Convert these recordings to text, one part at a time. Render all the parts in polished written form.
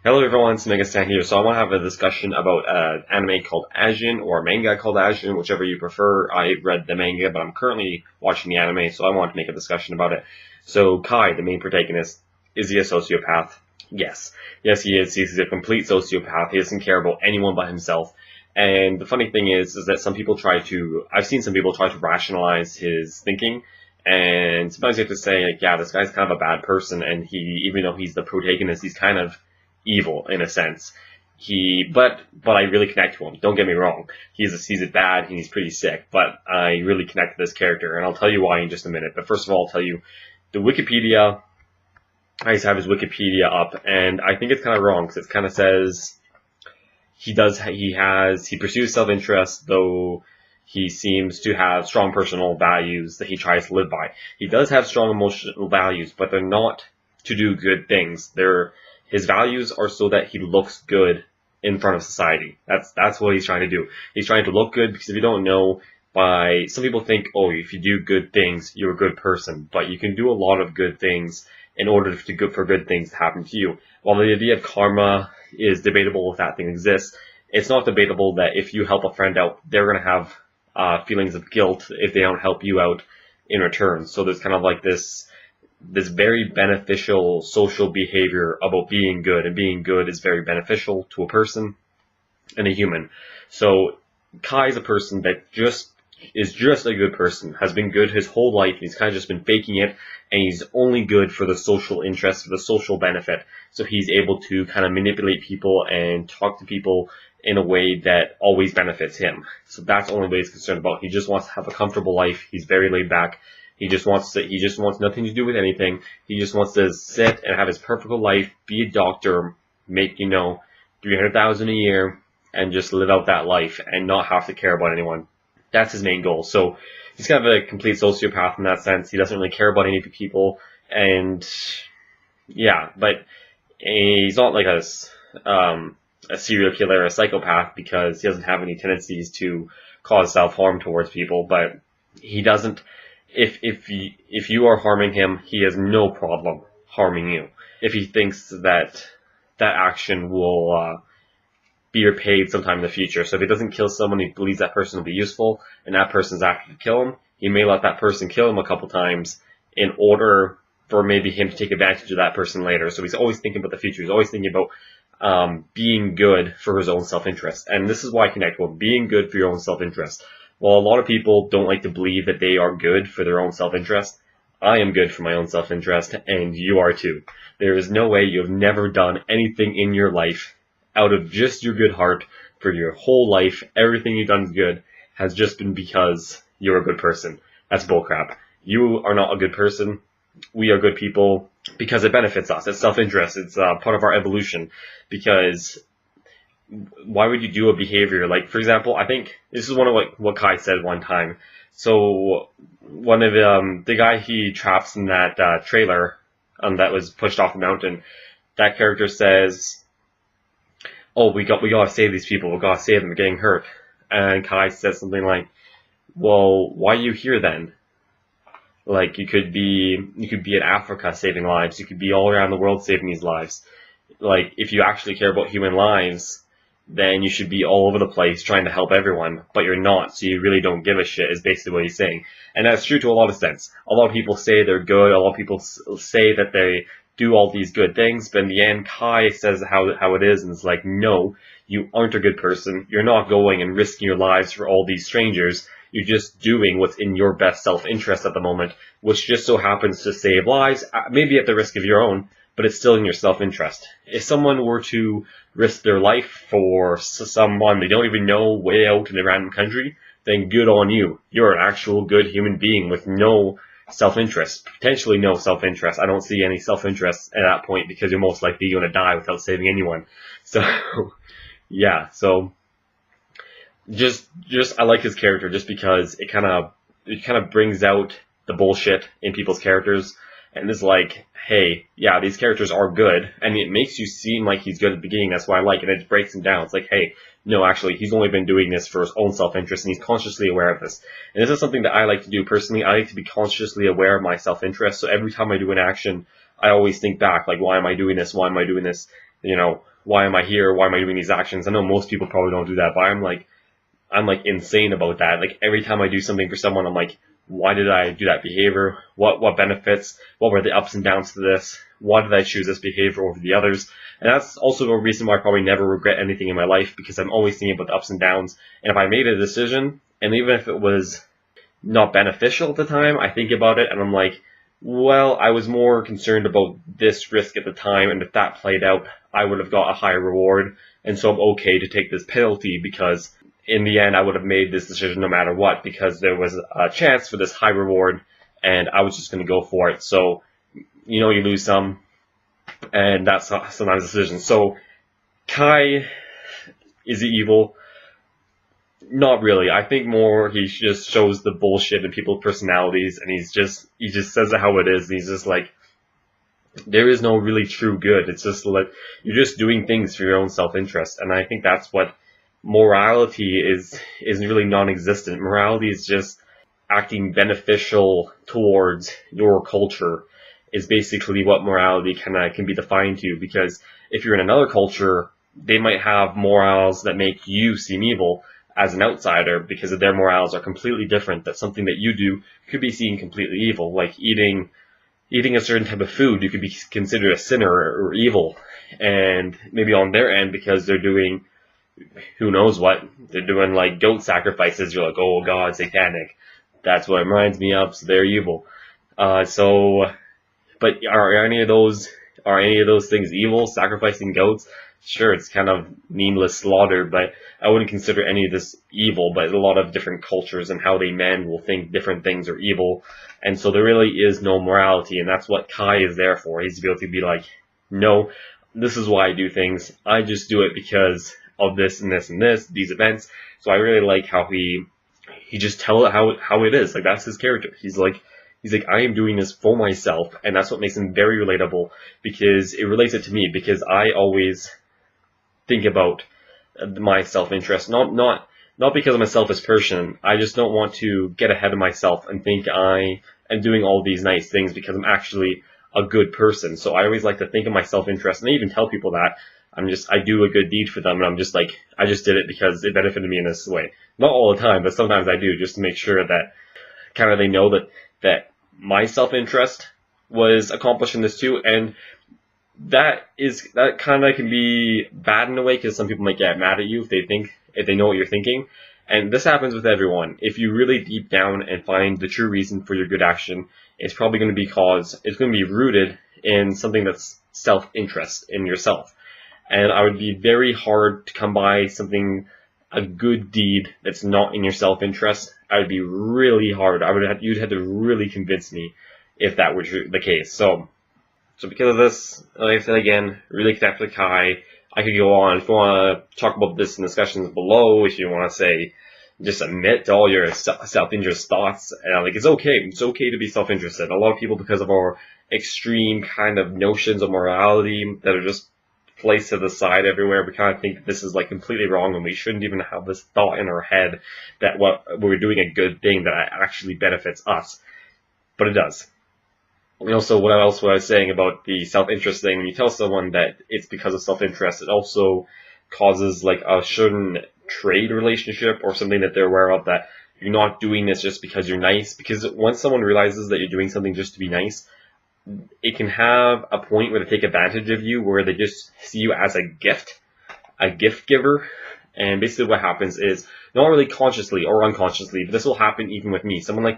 Hello everyone, it's TheMangaStand here. So I want to have a discussion about an anime called Asian or manga called Asian, whichever you prefer. I read the manga, but I'm currently watching the anime, so I want to make a discussion about it. So Kai, the main protagonist, is he a sociopath? Yes. Yes, he is. He's a complete sociopath. He doesn't care about anyone but himself. And the funny thing is that I've seen some people try to rationalize his thinking, and sometimes you have to say, like, yeah, this guy's kind of a bad person, and even though he's the protagonist, he's kind of evil in a sense. But I really connect to him. Don't get me wrong. He's a bad and he's pretty sick, but I really connect to this character, and I'll tell you why in just a minute. But first of all, I'll tell you the Wikipedia. I just have his Wikipedia up, and I think it's kind of wrong because it kind of says he pursues self-interest, though he seems to have strong personal values that he tries to live by. He does have strong emotional values, but they're not to do good things. His values are so that he looks good in front of society. That's what he's trying to do. He's trying to look good because if you don't know, some people think, oh, if you do good things, you're a good person. But you can do a lot of good things in order for good things to happen to you. While the idea of karma is debatable if that thing exists, it's not debatable that if you help a friend out, they're going to have feelings of guilt if they don't help you out in return. So there's kind of like this very beneficial social behavior about being good, and being good is very beneficial to a person and a human. So Kai is a person that is just a good person, has been good his whole life. He's kind of just been faking it, and he's only good for the social interest, for the social benefit. So he's able to kind of manipulate people and talk to people in a way that always benefits him. So that's the only way he's concerned about. He just wants to have a comfortable life. He's very laid back. He just wants nothing to do with anything. He just wants to sit and have his perfect life, be a doctor, make, $300,000 a year, and just live out that life and not have to care about anyone. That's his main goal. So he's kind of a complete sociopath in that sense. He doesn't really care about any people, and yeah, but he's not like a serial killer, a psychopath, because he doesn't have any tendencies to cause self-harm towards people. But he doesn't. If you are harming him, he has no problem harming you. If he thinks that action will be repaid sometime in the future. So if he doesn't kill someone, he believes that person will be useful, and that person's after to kill him, he may let that person kill him a couple times in order for maybe him to take advantage of that person later. So he's always thinking about the future. He's always thinking about being good for his own self-interest. And this is why I connect with being good for your own self-interest. While a lot of people don't like to believe that they are good for their own self-interest, I am good for my own self-interest, and you are too. There is no way you have never done anything in your life out of just your good heart for your whole life. Everything you've done is good has just been because you're a good person. That's bullcrap. You are not a good person. We are good people because it benefits us. It's self-interest. It's part of our evolution. Because why would you do a behavior like, for example, I think this is one of what Kai said one time. So one of the guy he traps in that trailer that was pushed off the mountain, that character says, "Oh, we gotta save these people. We gotta save them. They're getting hurt." And Kai says something like, "Well, why are you here then? Like, you could be in Africa saving lives. You could be all around the world saving these lives. Like, if you actually care about human lives, then you should be all over the place trying to help everyone, but you're not, so you really don't give a shit," is basically what he's saying. And that's true to a lot of sense. A lot of people say they're good, a lot of people say that they do all these good things, but in the end, Kai says how it is, and it's like, no, you aren't a good person. You're not going and risking your lives for all these strangers. You're just doing what's in your best self-interest at the moment, which just so happens to save lives, maybe at the risk of your own, but it's still in your self-interest. If someone were to risk their life for someone they don't even know way out in a random country, then good on you. You're an actual good human being with no self-interest, potentially no self-interest. I don't see any self-interest at that point because you're most likely going to die without saving anyone. So, yeah, so just I like his character just because it kind of brings out the bullshit in people's characters. And it's like, hey, yeah, these characters are good, and it makes you seem like he's good at the beginning. That's why I like it. It breaks him down. It's like, hey, no, actually, he's only been doing this for his own self-interest, and he's consciously aware of this. And this is something that I like to do personally. I like to be consciously aware of my self-interest. So every time I do an action, I always think back, like, why am I doing this? Why am I doing this? why am I here? Why am I doing these actions? I know most people probably don't do that, but I'm like insane about that. Like every time I do something for someone, I'm like, why did I do that behavior? What benefits? What were the ups and downs to this? Why did I choose this behavior over the others? And that's also a reason why I probably never regret anything in my life, because I'm always thinking about the ups and downs. And if I made a decision, and even if it was not beneficial at the time, I think about it and I'm like, well, I was more concerned about this risk at the time, and if that played out, I would have got a higher reward, and so I'm okay to take this penalty because in the end I would have made this decision no matter what, because there was a chance for this high reward and I was just going to go for it. So, you lose some, and that's sometimes a decision. So, Kai, is he evil? Not really. I think more he just shows the bullshit in people's personalities, and he just says it how it is, and he's just like, there is no really true good. It's just like, you're just doing things for your own self-interest, and I think that's what morality is really non-existent. Morality is just acting beneficial towards your culture, is basically what morality can be defined to, because if you're in another culture, they might have morals that make you seem evil as an outsider, because their morals are completely different. That something that you do could be seen completely evil, like eating a certain type of food, you could be considered a sinner or evil, and maybe on their end, because they're doing who knows what, they're doing like goat sacrifices, you're like, oh god, satanic, that's what it reminds me of, so they're evil. But are any of those things evil? Sacrificing goats? Sure, it's kind of meaningless slaughter, but I wouldn't consider any of this evil. But a lot of different cultures and how they men will think different things are evil, and so there really is no morality, and that's what Kai is there for. He's to be able to be like, no, this is why I do things. I just do it because of this and this and this, these events. So I really like how he just tell it how it is. Like, that's his character. He's like, I am doing this for myself, and that's what makes him very relatable, because it relates it to me, because I always think about my self-interest, not because I'm a selfish person. I just don't want to get ahead of myself and think I am doing all these nice things because I'm actually a good person. So I always like to think of my self-interest, and I even tell people that I do a good deed for them, and I'm just like, I just did it because it benefited me in this way. Not all the time, but sometimes I do, just to make sure that kind of they know that my self-interest was accomplishing this too. And that kind of can be bad in a way, because some people might get mad at you if they know what you're thinking. And this happens with everyone. If you really deep down and find the true reason for your good action, it's probably going to be rooted in something that's self-interest in yourself. And I would be very hard to come by a good deed that's not in your self-interest. I would be really hard. You'd have to really convince me if that were the case. So because of this, like I said again, really connect with Kai. I could go on. If you want to talk about this in discussions below, if you want to say, just admit all your self-interest thoughts, like, it's okay. It's okay to be self-interested. A lot of people, because of our extreme kind of notions of morality that are just placed to the side everywhere, we kind of think this is like completely wrong, and we shouldn't even have this thought in our head that we're doing a good thing that actually benefits us. But it does. And also, what else was I was saying about the self-interest thing? When you tell someone that it's because of self-interest, it also causes like a certain trade relationship or something that they're aware of, that you're not doing this just because you're nice. Because once someone realizes that you're doing something just to be nice, it can have a point where they take advantage of you, where they just see you as a gift giver. And basically what happens is, not really consciously or unconsciously, but this will happen even with me. Someone like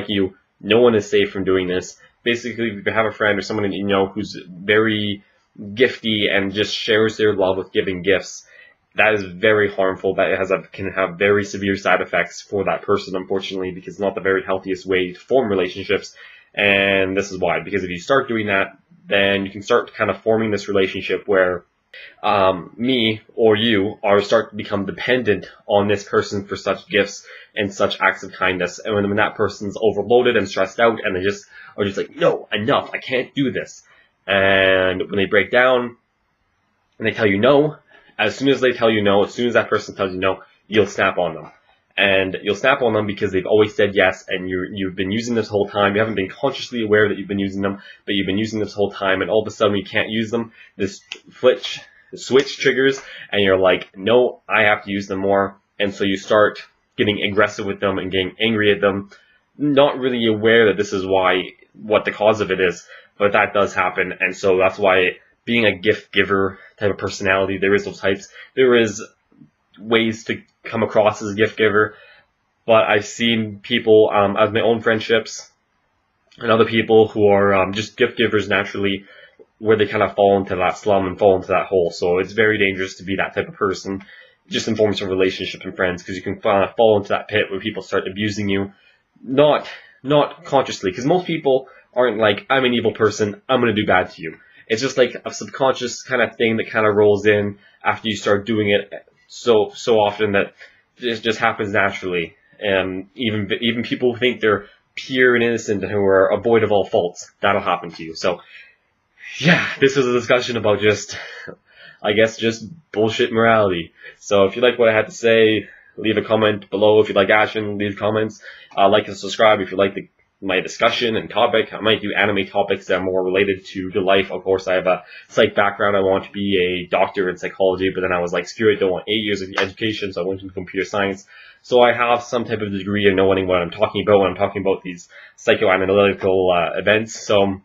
you, no one is safe from doing this. Basically, if you have a friend or someone that you know who's very gifty and just shares their love with giving gifts, that is very harmful. That can have very severe side effects for that person, unfortunately, because it's not the very healthiest way to form relationships. And this is why, because if you start doing that, then you can start kind of forming this relationship where me or you start to become dependent on this person for such gifts and such acts of kindness. And when that person's overloaded and stressed out, and they just are just like, no, enough, I can't do this. And when they break down and they tell you no, as soon as that person tells you no, you'll snap on them. And you'll snap on them because they've always said yes, and you've been using this whole time. You haven't been consciously aware that you've been using them, but you've been using this whole time, and all of a sudden you can't use them. This switch triggers, and you're like, no, I have to use them more. And so you start getting aggressive with them and getting angry at them, not really aware that this is what the cause of it is, but that does happen. And so that's why being a gift giver type of personality, there is those types. There is ways to come across as a gift giver, but I've seen people, as my own friendships, and other people who are just gift givers naturally, where they kind of fall into that slum and fall into that hole. So it's very dangerous to be that type of person, just in forms of relationship and friends, because you can fall into that pit where people start abusing you, not consciously, because most people aren't like, I'm an evil person, I'm going to do bad to you. It's just like a subconscious kind of thing that kind of rolls in after you start doing it so often that it just happens naturally. And even people who think they're pure and innocent and who are void of all faults, that'll happen to you. So yeah, this was a discussion about just bullshit morality. So if you like what I had to say, leave a comment below. If you like action, leave comments. Like and subscribe if you like my discussion and topic. I might do anime topics that are more related to the life. Of course, I have a psych background. I want to be a doctor in psychology, but then I was like, screw it, don't want 8 years of education, so I went into computer science. So I have some type of degree of knowing what I'm talking about when I'm talking about these psychoanalytical events. So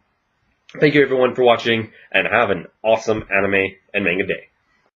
thank you everyone for watching, and have an awesome anime and manga day.